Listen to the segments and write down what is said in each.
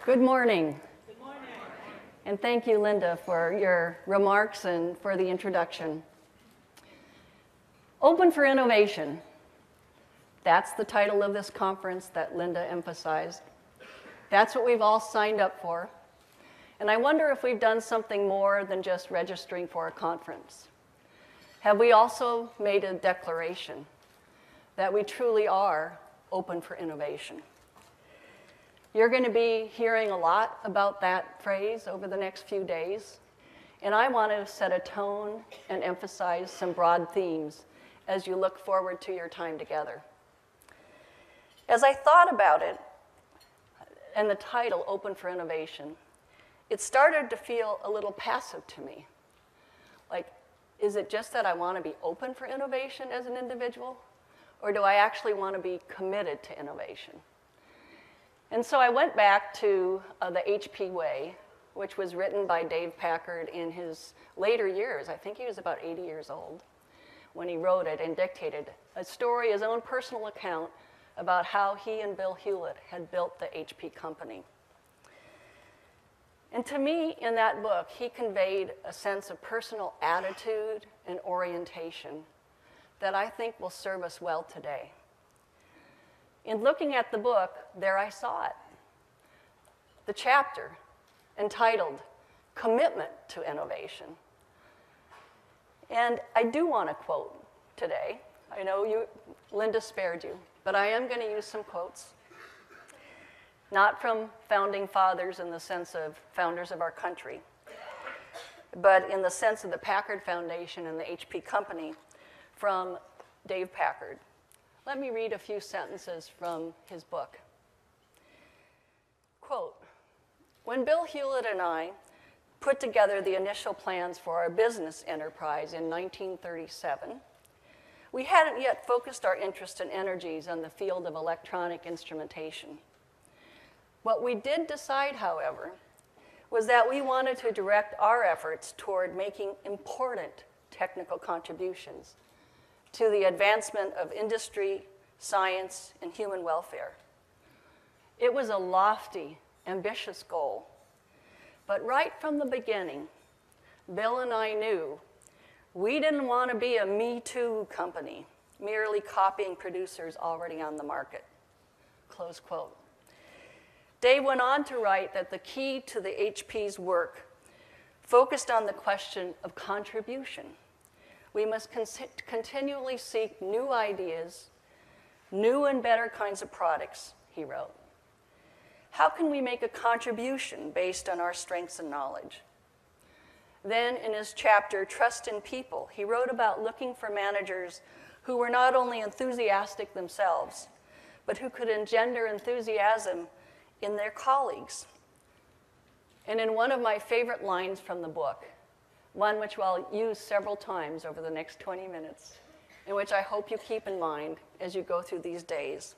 Good morning. Good morning. And thank you, Linda, for your remarks and for the introduction. Open for Innovation. That's the title of this conference that Linda emphasized. That's what we've all signed up for. And I wonder if we've done something more than just registering for a conference. Have we also made a declaration that we truly are open for innovation? You're going to be hearing a lot about that phrase over the next few days, and I want to set a tone and emphasize some broad themes as you look forward to your time together. As I thought about it, and the title, Open for Innovation, it started to feel a little passive to me. Like, is it just that I want to be open for innovation as an individual, or do I actually want to be committed to innovation? And so I went back to the HP Way, which was written by Dave Packard in his later years. I think he was about 80 years old when he wrote it and dictated a story, his own personal account, about how he and Bill Hewlett had built the HP company. And to me, in that book, he conveyed a sense of personal attitude and orientation that I think will serve us well today. In looking at the book, there I saw it. The chapter entitled Commitment to Innovation. And I do want to quote today. I know Linda spared you, but I am going to use some quotes. Not from founding fathers in the sense of founders of our country, but in the sense of the Packard Foundation and the HP company from Dave Packard. Let me read a few sentences from his book. Quote, "When Bill Hewlett and I put together the initial plans for our business enterprise in 1937, we hadn't yet focused our interest and energies on the field of electronic instrumentation. What we did decide, however, was that we wanted to direct our efforts toward making important technical contributions to the advancement of industry, science, and human welfare. It was a lofty, ambitious goal, but right from the beginning, Bill and I knew we didn't want to be a Me Too company, merely copying producers already on the market." Close quote. Dave went on to write that the key to the HP's work focused on the question of contribution. We must continually seek new ideas, new and better kinds of products, he wrote. How can we make a contribution based on our strengths and knowledge? Then in his chapter, Trust in People, he wrote about looking for managers who were not only enthusiastic themselves, but who could engender enthusiasm in their colleagues. And in one of my favorite lines from the book, one which I'll use several times over the next 20 minutes, and which I hope you keep in mind as you go through these days,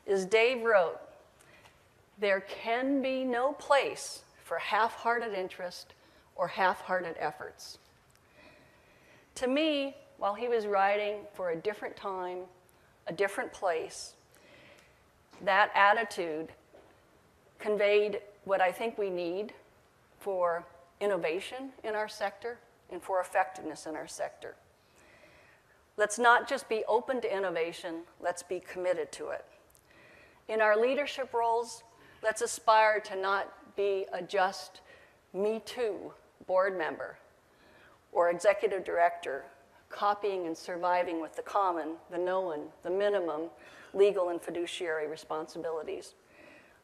is Dave wrote, "There can be no place for half-hearted interest or half-hearted efforts." To me, while he was writing for a different time, a different place, that attitude conveyed what I think we need for innovation in our sector and for effectiveness in our sector. Let's not just be open to innovation, let's be committed to it. In our leadership roles, let's aspire to not be a just Me Too board member or executive director, copying and surviving with the common, the known, the minimum legal and fiduciary responsibilities.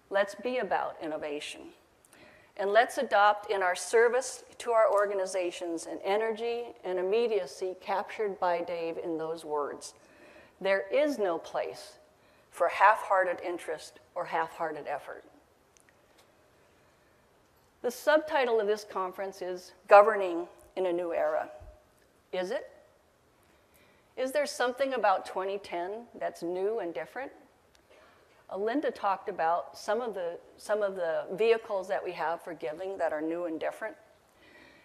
Let's be about innovation. And let's adopt in our service to our organizations an energy and immediacy captured by Dave in those words. There is no place for half-hearted interest or half-hearted effort. The subtitle of this conference is Governing in a New Era. Is it? Is there something about 2010 that's new and different? Linda talked about some of the vehicles that we have for giving that are new and different.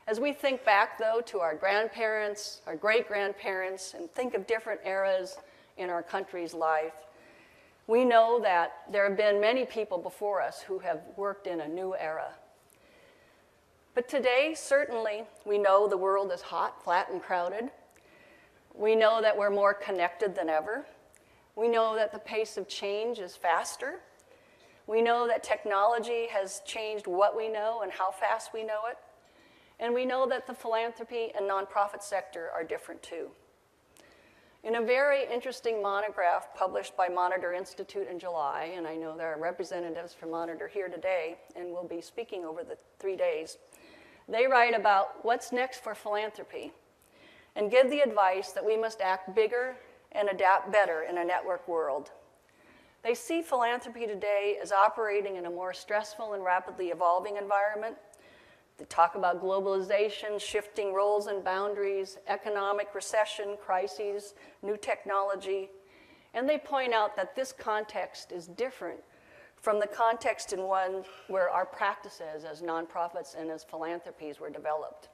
As we think back, though, to our grandparents, our great-grandparents, and think of different eras in our country's life, We know that there have been many people before us who have worked in a new era. But today, certainly, we know the world is hot, flat, and crowded. We know that we're more connected than ever. We know that the pace of change is faster. We know that technology has changed what we know and how fast we know it. And we know that the philanthropy and nonprofit sector are different too. In a very interesting monograph published by Monitor Institute in July, and I know there are representatives from Monitor here today and will be speaking over the 3 days, they write about what's next for philanthropy and give the advice that we must act bigger and adapt better in a network world. They see philanthropy today as operating in a more stressful and rapidly evolving environment. They talk about globalization, shifting roles and boundaries, economic recession, crises, new technology, and they point out that this context is different from the context in one where our practices as nonprofits and as philanthropies were developed.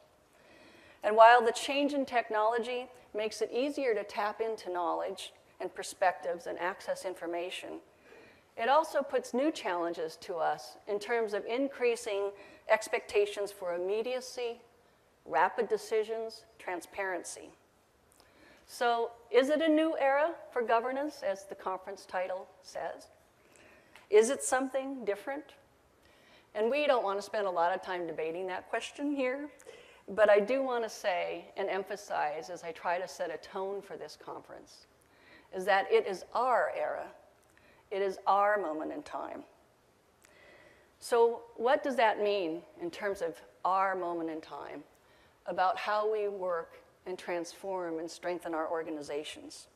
And while the change in technology makes it easier to tap into knowledge and perspectives and access information, it also puts new challenges to us in terms of increasing expectations for immediacy, rapid decisions, transparency. So, is it a new era for governance, as the conference title says? Is it something different? And we don't want to spend a lot of time debating that question here, but I do want to say and emphasize, as I try to set a tone for this conference, is that it is our era. It is our moment in time. So what does that mean in terms of our moment in time about how we work and transform and strengthen our organizations?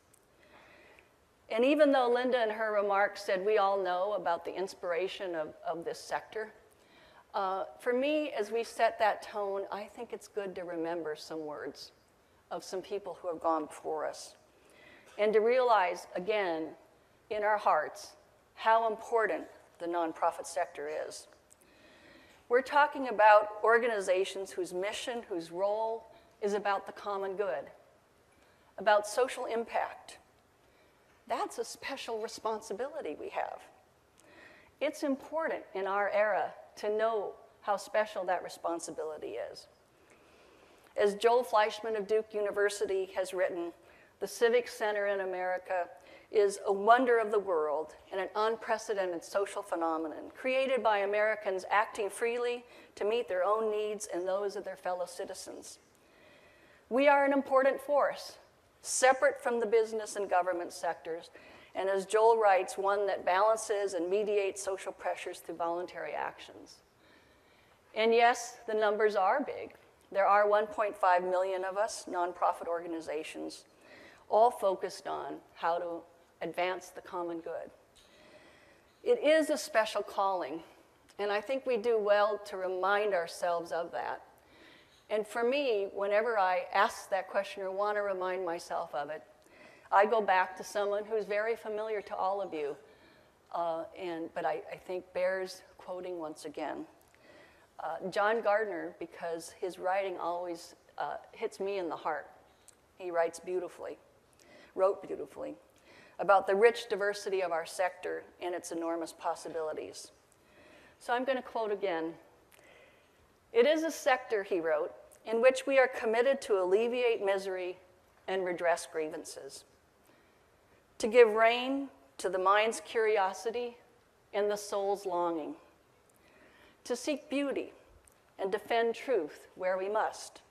And even though Linda in her remarks said we all know about the inspiration of this sector, for me, as we set that tone, I think it's good to remember some words of some people who have gone before us and to realize, again, in our hearts, how important the nonprofit sector is. We're talking about organizations whose mission, whose role is about the common good, about social impact. That's a special responsibility we have. It's important in our era to know how special that responsibility is. As Joel Fleischman of Duke University has written, the Civic Center in America is a wonder of the world and an unprecedented social phenomenon created by Americans acting freely to meet their own needs and those of their fellow citizens. We are an important force, separate from the business and government sectors, and as Joel writes, one that balances and mediates social pressures through voluntary actions. And yes, the numbers are big. There are 1.5 million of us, nonprofit organizations, all focused on how to advance the common good. It is a special calling, and I think we do well to remind ourselves of that. And for me, whenever I ask that question or want to remind myself of it, I go back to someone who's very familiar to all of you, but I think bears quoting once again. John Gardner, because his writing always hits me in the heart. He wrote beautifully, about the rich diversity of our sector and its enormous possibilities. So I'm going to quote again. It is a sector, he wrote, in which we are committed to alleviate misery and redress grievances, to give rein to the mind's curiosity and the soul's longing, to seek beauty and defend truth where we must,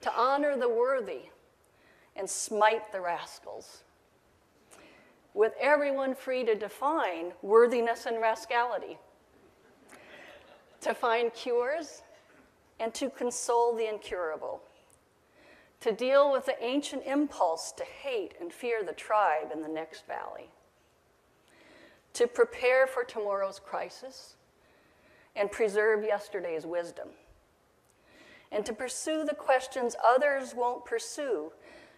to honor the worthy and smite the rascals, with everyone free to define worthiness and rascality, to find cures and to console the incurable, to deal with the ancient impulse to hate and fear the tribe in the next valley, to prepare for tomorrow's crisis and preserve yesterday's wisdom, and to pursue the questions others won't pursue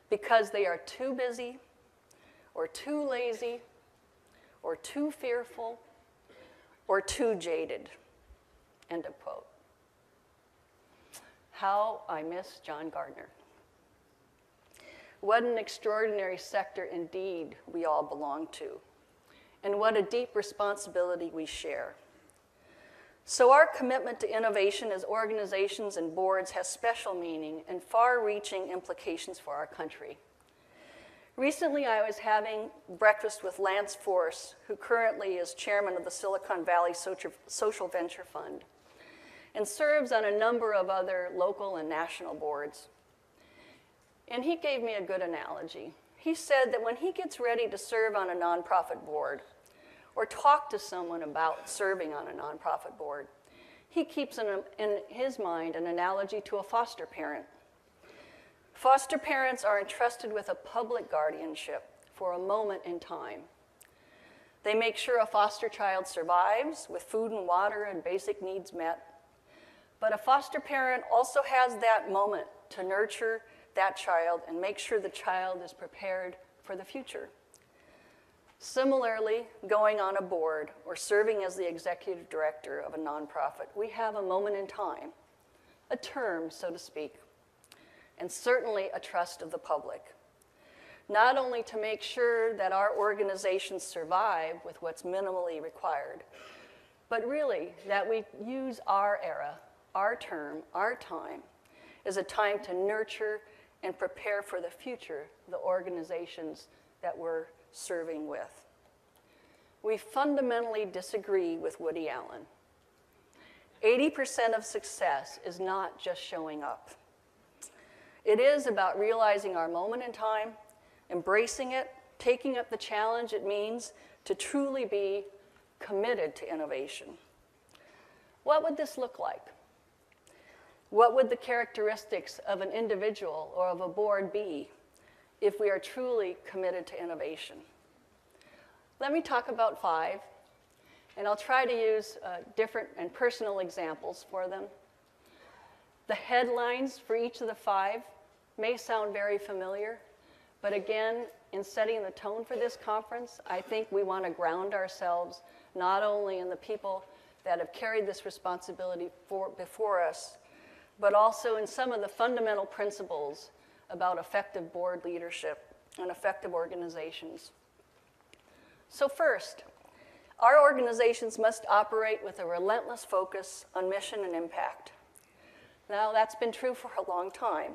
because they are too busy or too lazy or too fearful or too jaded, end of quote. How I miss John Gardner. What an extraordinary sector indeed we all belong to. and what a deep responsibility we share. So our commitment to innovation as organizations and boards has special meaning and far-reaching implications for our country. Recently, I was having breakfast with Lance Force, who currently is chairman of the Silicon Valley Social Venture Fund and serves on a number of other local and national boards. And he gave me a good analogy. He said that when he gets ready to serve on a nonprofit board or talk to someone about serving on a nonprofit board, he keeps in his mind an analogy to a foster parent. Foster parents are entrusted with a public guardianship for a moment in time. They make sure a foster child survives with food and water and basic needs met. But a foster parent also has that moment to nurture that child and make sure the child is prepared for the future. Similarly, going on a board or serving as the executive director of a nonprofit, we have a moment in time, a term, so to speak, and certainly a trust of the public. Not only to make sure that our organizations survive with what's minimally required, but really that we use our era, our term, our time, as a time to nurture and prepare for the future the organizations that we're serving with. We fundamentally disagree with Woody Allen. 80% of success is not just showing up. It is about realizing our moment in time, embracing it, taking up the challenge it means to truly be committed to innovation. What would this look like? What would the characteristics of an individual or of a board be if we are truly committed to innovation? Let me talk about 5, and I'll try to use different and personal examples for them. The headlines for each of the 5 may sound very familiar, but again, in setting the tone for this conference, I think we want to ground ourselves not only in the people that have carried this responsibility before us, but also in some of the fundamental principles about effective board leadership and effective organizations. So first, our organizations must operate with a relentless focus on mission and impact. Now, that's been true for a long time.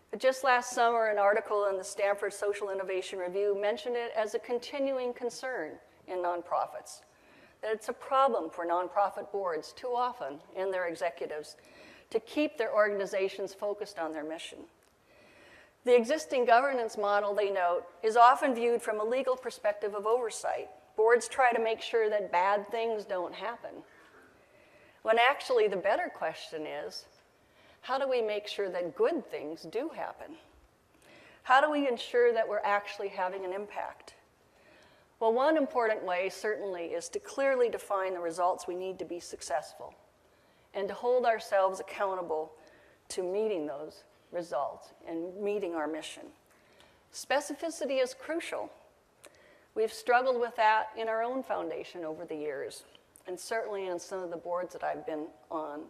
But just last summer, an article in the Stanford Social Innovation Review mentioned it as a continuing concern in nonprofits, that it's a problem for nonprofit boards too often and their executives to keep their organizations focused on their mission. The existing governance model, they note, is often viewed from a legal perspective of oversight. Boards try to make sure that bad things don't happen, when actually the better question is, how do we make sure that good things do happen? How do we ensure that we're actually having an impact? Well, one important way certainly is to clearly define the results we need to be successful and to hold ourselves accountable to meeting those results and meeting our mission. Specificity is crucial. We've struggled with that in our own foundation over the years, and certainly in some of the boards that I've been on.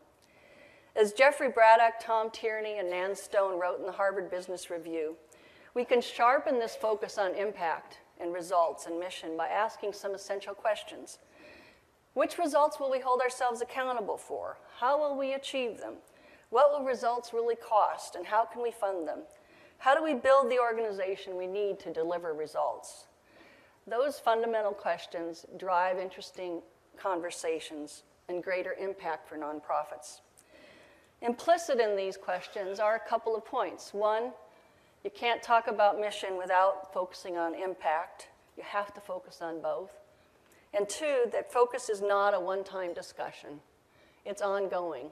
As Jeffrey Braddock, Tom Tierney, and Nan Stone wrote in the Harvard Business Review, we can sharpen this focus on impact and results and mission by asking some essential questions. Which results will we hold ourselves accountable for? How will we achieve them? What will results really cost, and how can we fund them? How do we build the organization we need to deliver results? Those fundamental questions drive interesting conversations and greater impact for nonprofits. Implicit in these questions are a couple of points. One, you can't talk about mission without focusing on impact. You have to focus on both. And two, that focus is not a one-time discussion. It's ongoing.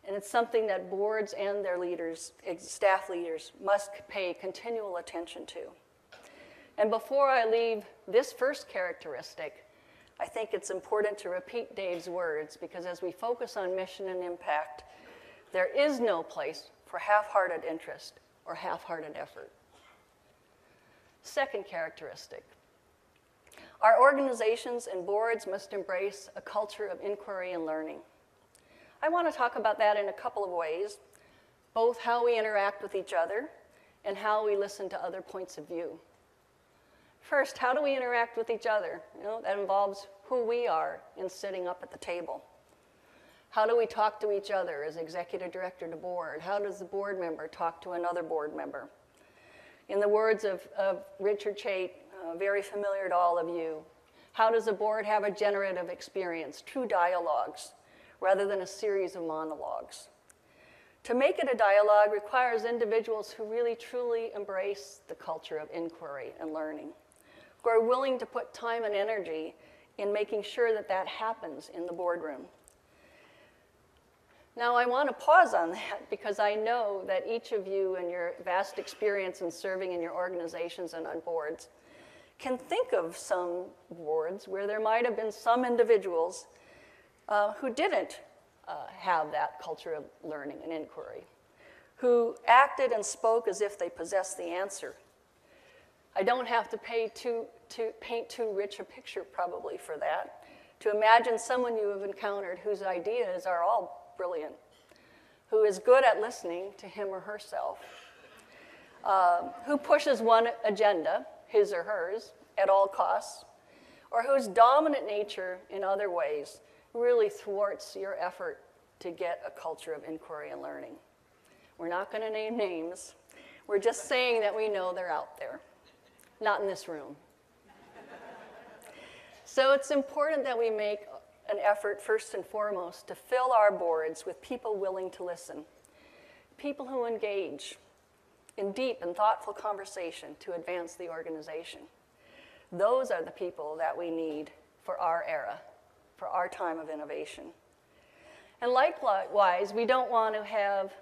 And it's something that boards and their leaders, staff leaders, must pay continual attention to. And before I leave this first characteristic, I think it's important to repeat Dave's words, because as we focus on mission and impact, there is no place for half-hearted interest or half-hearted effort. Second characteristic, our organizations and boards must embrace a culture of inquiry and learning. I want to talk about that in a couple of ways, both how we interact with each other and how we listen to other points of view. First, how do we interact with each other? That involves who we are in sitting up at the table. How do we talk to each other as executive director to board? How does the board member talk to another board member? In the words of Richard Chait, very familiar to all of you, how does a board have a generative experience, true dialogues, rather than a series of monologues? To make it a dialogue requires individuals who really truly embrace the culture of inquiry and learning, who are willing to put time and energy in making sure that that happens in the boardroom. Now, I want to pause on that because I know that each of you and your vast experience in serving in your organizations and on boards can think of some boards where there might have been some individuals who didn't have that culture of learning and inquiry, who acted and spoke as if they possessed the answer. I don't have to paint too rich a picture probably for that, to imagine someone you have encountered whose ideas are all brilliant, who is good at listening to him or herself, who pushes one agenda, his or hers, at all costs, or whose dominant nature in other ways really thwarts your effort to get a culture of inquiry and learning. We're not going to name names. We're just saying that we know they're out there, not in this room. So it's important that we make an effort, first and foremost, to fill our boards with people willing to listen, people who engage in deep and thoughtful conversation to advance the organization. Those are the people that we need for our era, for our time of innovation. And likewise, we don't want to have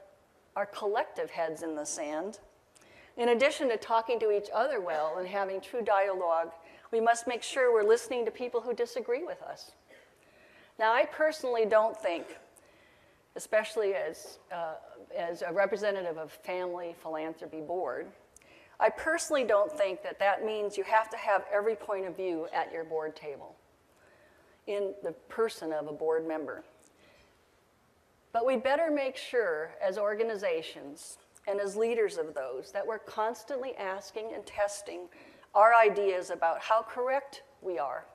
our collective heads in the sand. In addition to talking to each other well and having true dialogue, we must make sure we're listening to people who disagree with us. Now, I personally don't think, especially as a representative of Family Philanthropy Board, I personally don't think that that means you have to have every point of view at your board table in the person of a board member. But we better make sure as organizations and as leaders of those that we're constantly asking and testing our ideas about how correct we are.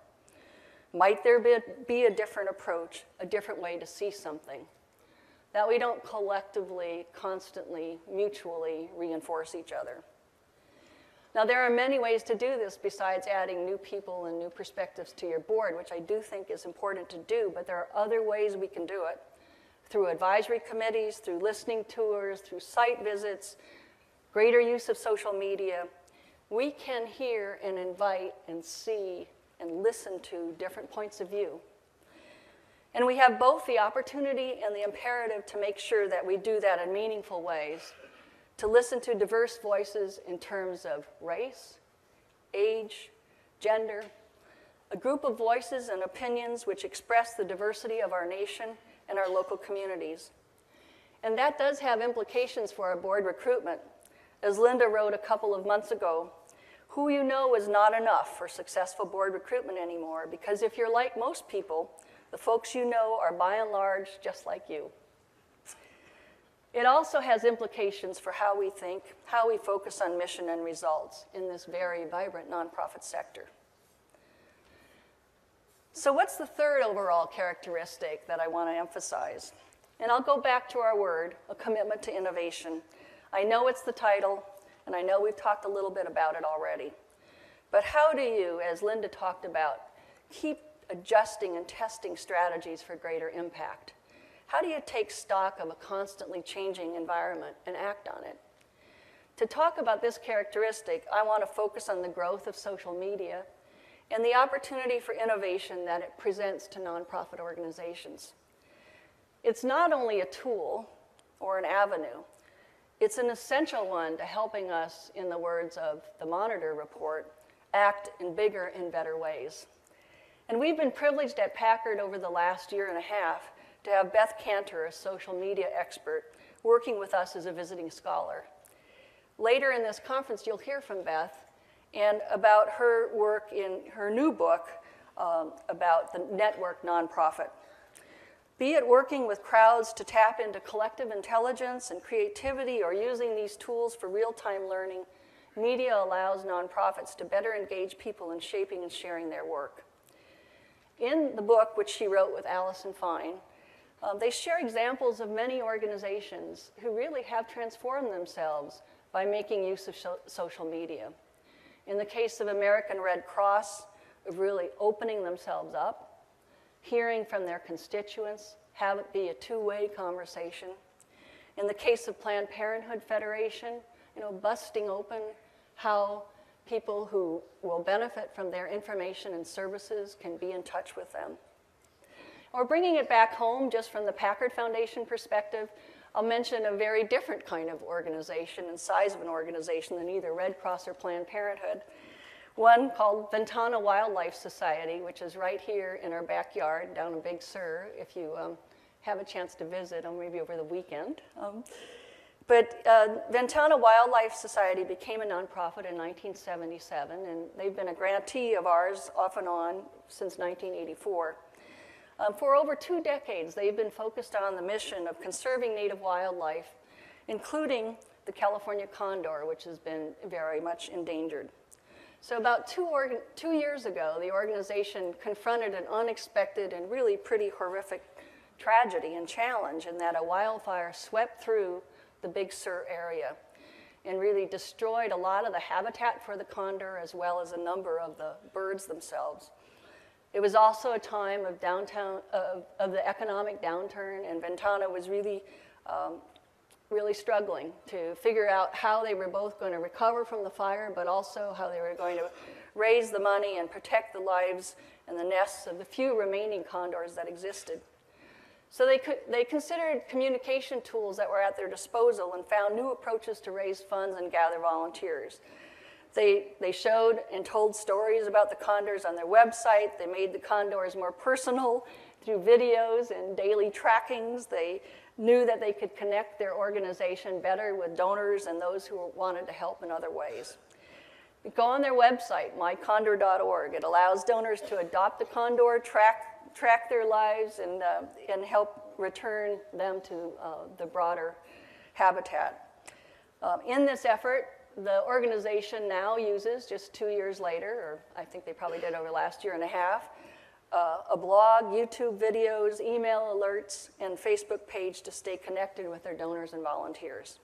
Might there be a different approach, a different way to see something? That we don't collectively, constantly, mutually reinforce each other. Now, there are many ways to do this besides adding new people and new perspectives to your board, which I do think is important to do, but there are other ways we can do it. Through advisory committees, through listening tours, through site visits, greater use of social media. We can hear and invite and see and listen to different points of view. And we have both the opportunity and the imperative to make sure that we do that in meaningful ways, to listen to diverse voices in terms of race, age, gender, a group of voices and opinions which express the diversity of our nation and our local communities. And that does have implications for our board recruitment. As Linda wrote a couple of months ago, who you know is not enough for successful board recruitment anymore, because if you're like most people, the folks you know are by and large just like you. It also has implications for how we think, how we focus on mission and results in this very vibrant nonprofit sector. So what's the third overall characteristic that I want to emphasize? And I'll go back to our word, a commitment to innovation. I know it's the title, and I know we've talked a little bit about it already. But how do you, as Linda talked about, keep adjusting and testing strategies for greater impact? How do you take stock of a constantly changing environment and act on it? To talk about this characteristic, I want to focus on the growth of social media and the opportunity for innovation that it presents to nonprofit organizations. It's not only a tool or an avenue, it's an essential one to helping us, in the words of the Monitor report, act in bigger and better ways. And we've been privileged at Packard over the last year and a half to have Beth Cantor, a social media expert, working with us as a visiting scholar. Later in this conference, you'll hear from Beth and about her work in her new book about the network nonprofit. Be it working with crowds to tap into collective intelligence and creativity or using these tools for real-time learning, media allows nonprofits to better engage people in shaping and sharing their work. In the book, which she wrote with Larson, they share examples of many organizations who really have transformed themselves by making use of social media. In the case of American Red Cross, of really opening themselves up, hearing from their constituents, have it be a two-way conversation. In the case of Planned Parenthood Federation, busting open how people who will benefit from their information and services can be in touch with them. Or bringing it back home, just from the Packard Foundation perspective, I'll mention a very different kind of organization and size of an organization than either Red Cross or Planned Parenthood. One called Ventana Wildlife Society, which is right here in our backyard down in Big Sur, if you have a chance to visit, or maybe over the weekend. But Ventana Wildlife Society became a nonprofit in 1977, and they've been a grantee of ours off and on since 1984. For over 2 decades, they've been focused on the mission of conserving native wildlife, including the California condor, which has been very much endangered. So about 2 years ago, the organization confronted an unexpected and really pretty horrific tragedy and challenge in that a wildfire swept through the Big Sur area and really destroyed a lot of the habitat for the condor as well as a number of the birds themselves. It was also a time of the economic downturn, and Ventana was really struggling to figure out how they were both going to recover from the fire, but also how they were going to raise the money and protect the lives and the nests of the few remaining condors that existed. So they considered communication tools that were at their disposal and found new approaches to raise funds and gather volunteers. They showed and told stories about the condors on their website. They made the condors more personal through videos and daily trackings. They knew that they could connect their organization better with donors and those who wanted to help in other ways. Go on their website, mycondor.org. It allows donors to adopt the condor, track their lives, and help return them to the broader habitat. In this effort, the organization now uses, just 2 years later, or I think they probably did over the last year and a half, a blog, YouTube videos, email alerts, and Facebook page to stay connected with their donors and volunteers.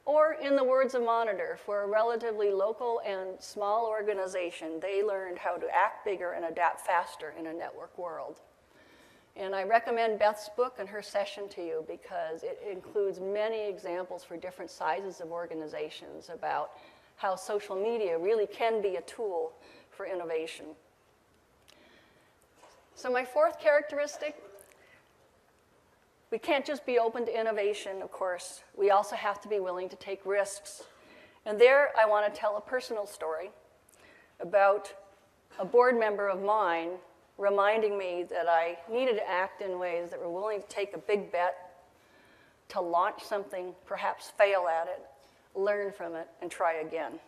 Or in the words of Monitor, for a relatively local and small organization, they learned how to act bigger and adapt faster in a network world. And I recommend Beth's book and her session to you because it includes many examples for different sizes of organizations about how social media really can be a tool for innovation. So my fourth characteristic, we can't just be open to innovation, of course. We also have to be willing to take risks. And there I want to tell a personal story about a board member of mine reminding me that I needed to act in ways that were willing to take a big bet, to launch something, perhaps fail at it, learn from it, and try again.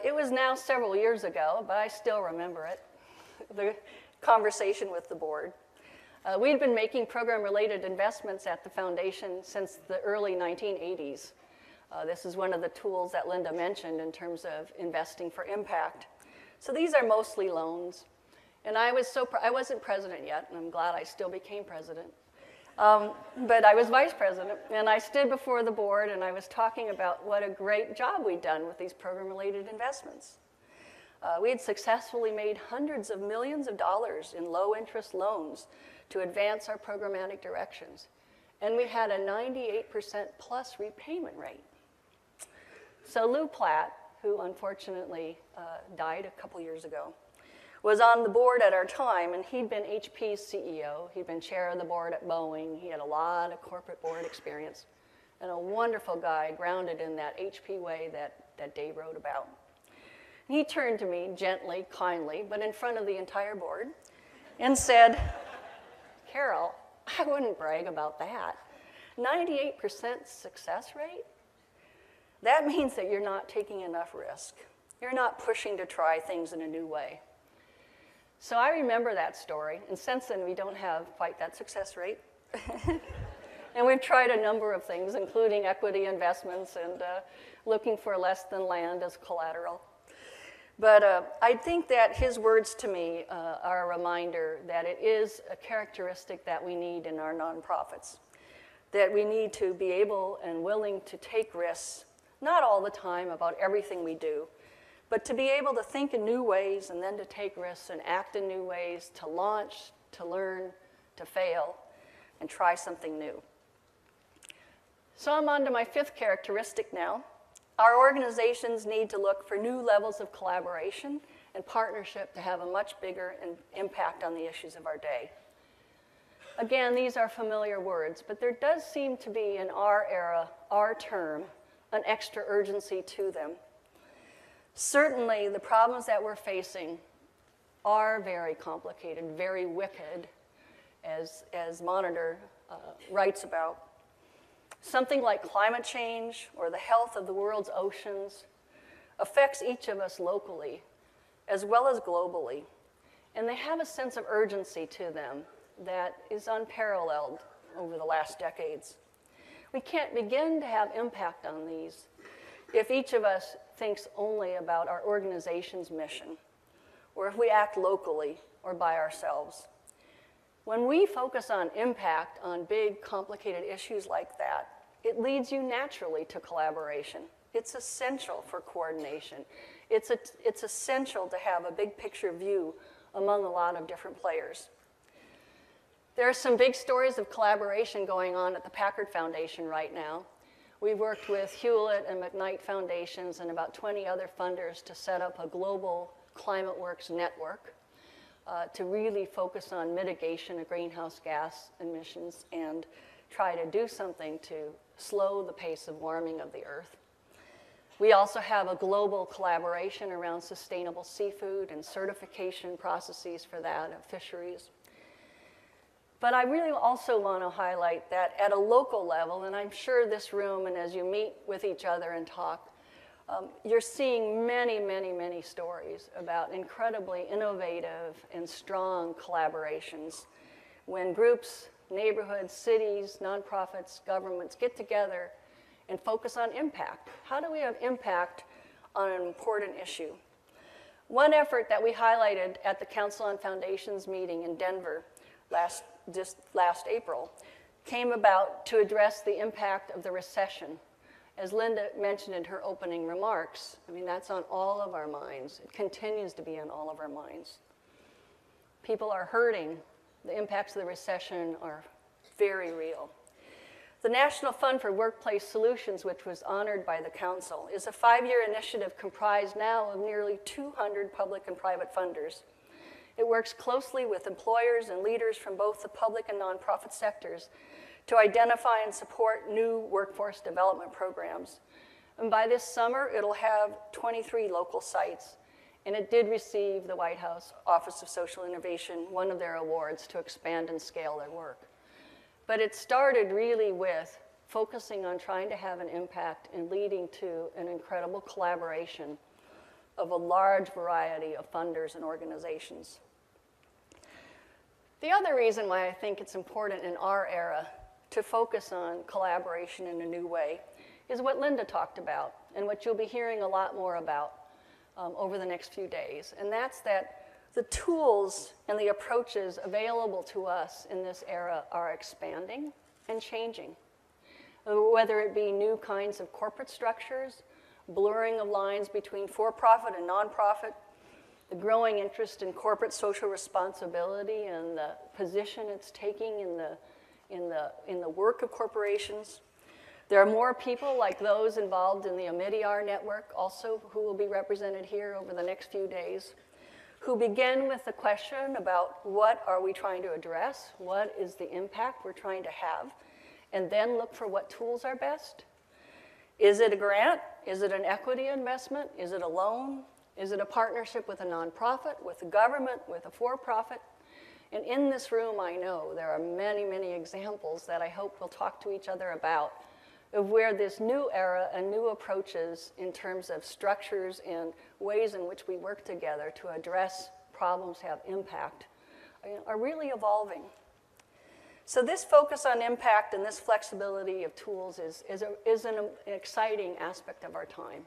It was now several years ago, but I still remember it, the conversation with the board. We'd been making program-related investments at the foundation since the early 1980s. This is one of the tools that Linda mentioned in terms of investing for impact. So these are mostly loans. And I wasn't president yet, and I'm glad I still became president. But I was vice president, and I stood before the board, and I was talking about what a great job we'd done with these program-related investments. We had successfully made hundreds of millions of dollars in low-interest loans to advance our programmatic directions. And we had a 98% plus repayment rate. So Lou Platt, who unfortunately died a couple years ago, was on the board at our time, and he'd been HP's CEO. He'd been chair of the board at Boeing. He had a lot of corporate board experience, and a wonderful guy grounded in that HP way that Dave wrote about. And he turned to me gently, kindly, but in front of the entire board, and said, Carol, I wouldn't brag about that. 98% success rate? That means that you're not taking enough risk. You're not pushing to try things in a new way. So I remember that story, and since then we don't have quite that success rate. And we've tried a number of things, including equity investments and looking for less than land as collateral. But I think that his words to me are a reminder that it is a characteristic that we need in our nonprofits, that we need to be able and willing to take risks, not all the time about everything we do, but to be able to think in new ways and then to take risks and act in new ways, to launch, to learn, to fail, and try something new. So I'm on to my fifth characteristic now. Our organizations need to look for new levels of collaboration and partnership to have a much bigger impact on the issues of our day. Again, these are familiar words, but there does seem to be in our era, our term, an extra urgency to them. Certainly, the problems that we're facing are very complicated, very wicked, as Monitor writes about. Something like climate change or the health of the world's oceans affects each of us locally as well as globally, and they have a sense of urgency to them that is unparalleled over the last decades. We can't begin to have impact on these if each of us thinks only about our organization's mission, or if we act locally or by ourselves. When we focus on impact on big, complicated issues like that, it leads you naturally to collaboration. It's essential for coordination. It's essential to have a big picture view among a lot of different players. There are some big stories of collaboration going on at the Packard Foundation right now. We've worked with Hewlett and McKnight Foundations and about 20 other funders to set up a global ClimateWorks network to really focus on mitigation of greenhouse gas emissions and try to do something to slow the pace of warming of the Earth. We also have a global collaboration around sustainable seafood and certification processes for that of fisheries. But I really also want to highlight that at a local level, and I'm sure this room and as you meet with each other and talk, you're seeing many, many, many stories about incredibly innovative and strong collaborations when groups, neighborhoods, cities, nonprofits, governments get together and focus on impact. How do we have impact on an important issue? One effort that we highlighted at the Council on Foundations meeting in Denver just last April came about to address the impact of the recession. As Linda mentioned in her opening remarks, I mean, that's on all of our minds. It continues to be on all of our minds. People are hurting. The impacts of the recession are very real. The National Fund for Workplace Solutions, which was honored by the Council, is a 5-year initiative comprised now of nearly 200 public and private funders. It works closely with employers and leaders from both the public and nonprofit sectors to identify and support new workforce development programs. And by this summer, it'll have 23 local sites. And it did receive the White House Office of Social Innovation, one of their awards, to expand and scale their work. But it started really with focusing on trying to have an impact and leading to an incredible collaboration of a large variety of funders and organizations. The other reason why I think it's important in our era to focus on collaboration in a new way is what Linda talked about and what you'll be hearing a lot more about over the next few days. And that's that the tools and the approaches available to us in this era are expanding and changing. Whether it be new kinds of corporate structures, blurring of lines between for-profit and nonprofit, the growing interest in corporate social responsibility and the position it's taking in the work of corporations. There are more people like those involved in the Omidyar network also who will be represented here over the next few days, who begin with the question about what are we trying to address, what is the impact we're trying to have, and then look for what tools are best. Is it a grant? Is it an equity investment? Is it a loan? Is it a partnership with a nonprofit, with the government, with a for-profit? And in this room, I know there are many, many examples that I hope we'll talk to each other about of where this new era and new approaches in terms of structures and ways in which we work together to address problems, have impact, are really evolving. So this focus on impact and this flexibility of tools is an exciting aspect of our time.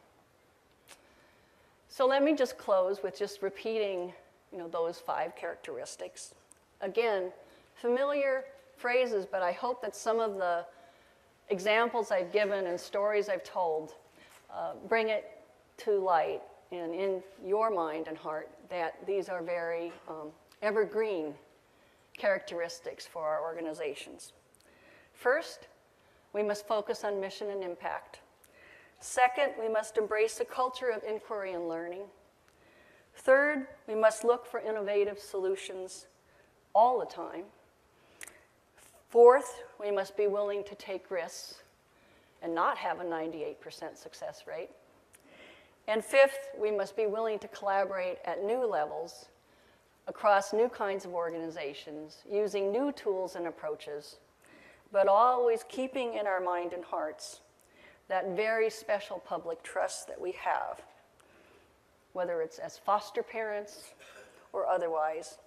So let me just close with just repeating, those 5 characteristics. Again, familiar phrases, but I hope that some of the examples I've given and stories I've told bring it to light and in your mind and heart that these are very evergreen characteristics for our organizations. First, we must focus on mission and impact. Second, we must embrace a culture of inquiry and learning. Third, we must look for innovative solutions all the time. Fourth, we must be willing to take risks and not have a 98% success rate. And fifth, we must be willing to collaborate at new levels across new kinds of organizations, using new tools and approaches, but always keeping in our mind and hearts that very special public trust that we have, whether it's as foster parents or otherwise,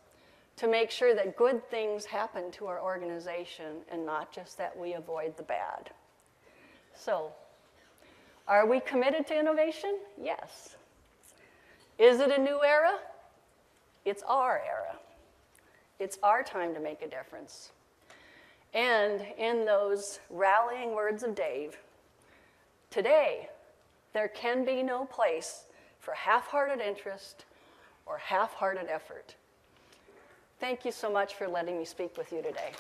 to make sure that good things happen to our organization and not just that we avoid the bad. So, are we committed to innovation? Yes. Is it a new era? It's our era. It's our time to make a difference. And in those rallying words of Dave, today, there can be no place for half-hearted interest or half-hearted effort. Thank you so much for letting me speak with you today.